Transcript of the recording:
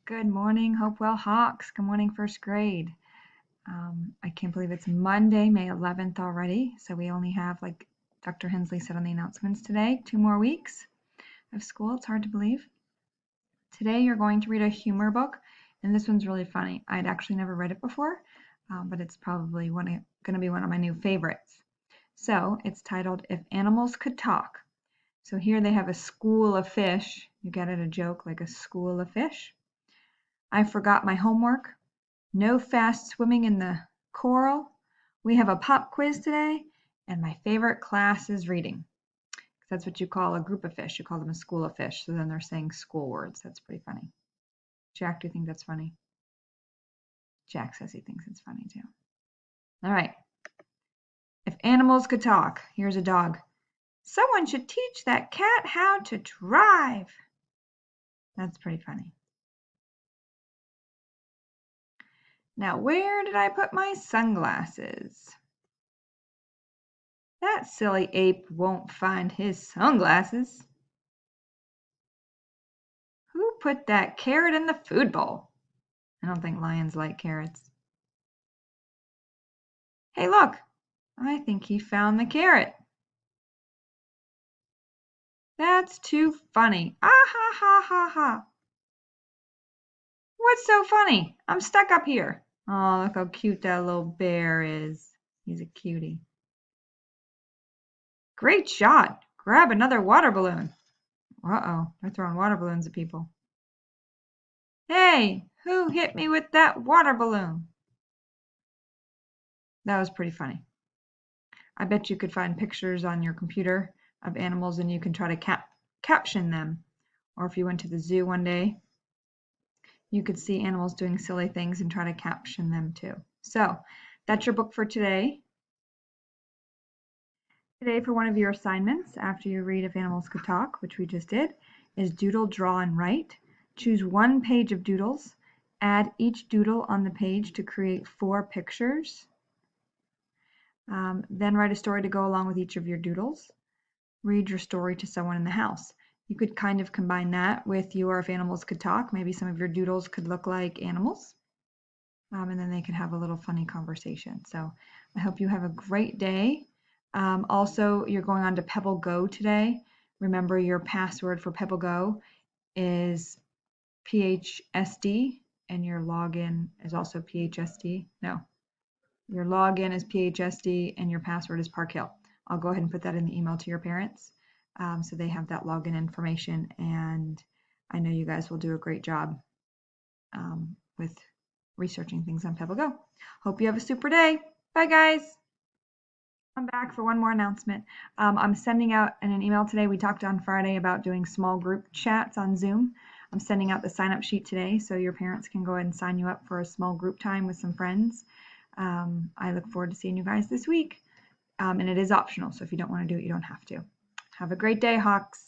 Good morning, Hopewell Hawks. Good morning, first grade. I can't believe it's Monday, May 11th already. So we only have, like Dr. Hensley said on the announcements today, 2 more weeks of school. It's hard to believe. Today you're going to read a humor book, and this one's really funny. I'd actually never read it before, but it's probably going to be one of my new favorites. So it's titled If Animals Could Talk. So here they have a school of fish. You get it, a joke like a school of fish. I forgot my homework. No fast swimming in the coral. We have a pop quiz today, and my favorite class is reading. That's what you call a group of fish. You call them a school of fish. So then they're saying school words. That's pretty funny. Jack, do you think that's funny? Jack says he thinks it's funny too. All right. If animals could talk, here's a dog. Someone should teach that cat how to drive. That's pretty funny. Now, where did I put my sunglasses? That silly ape won't find his sunglasses. Who put that carrot in the food bowl? I don't think lions like carrots. Hey, look! I think he found the carrot. That's too funny. Ah ha ha ha ha. What's so funny? I'm stuck up here. Oh, look how cute that little bear is. He's a cutie. Great shot. Grab another water balloon. Uh-oh, they're throwing water balloons at people. Hey, who hit me with that water balloon? That was pretty funny. I bet you could find pictures on your computer of animals and you can try to caption them. Or if you went to the zoo one day, you could see animals doing silly things and try to caption them too. So that's your book for today. Today for one of your assignments, after you read If Animals Could Talk, which we just did, is doodle, draw, and write. Choose one page of doodles. Add each doodle on the page to create 4 pictures. Then write a story to go along with each of your doodles. Read your story to someone in the house. You could kind of combine that with your If Animals Could Talk. Maybe some of your doodles could look like animals. And then they could have a little funny conversation. So I hope you have a great day. Also, you're going on to Pebble Go today. Remember, your password for Pebble Go is PHSD, and your login is also PHSD. No, your login is PHSD, and your password is Park Hill. I'll go ahead and put that in the email to your parents, so they have that login information, and I know you guys will do a great job with researching things on Pebble Go. Hope you have a super day. Bye, guys. I'm back for one more announcement. I'm sending out in an email today. We talked on Friday about doing small group chats on Zoom. I'm sending out the sign-up sheet today so your parents can go ahead and sign you up for a small group time with some friends. I look forward to seeing you guys this week. And it is optional, so if you don't want to do it, you don't have to. Have a great day, Hawks.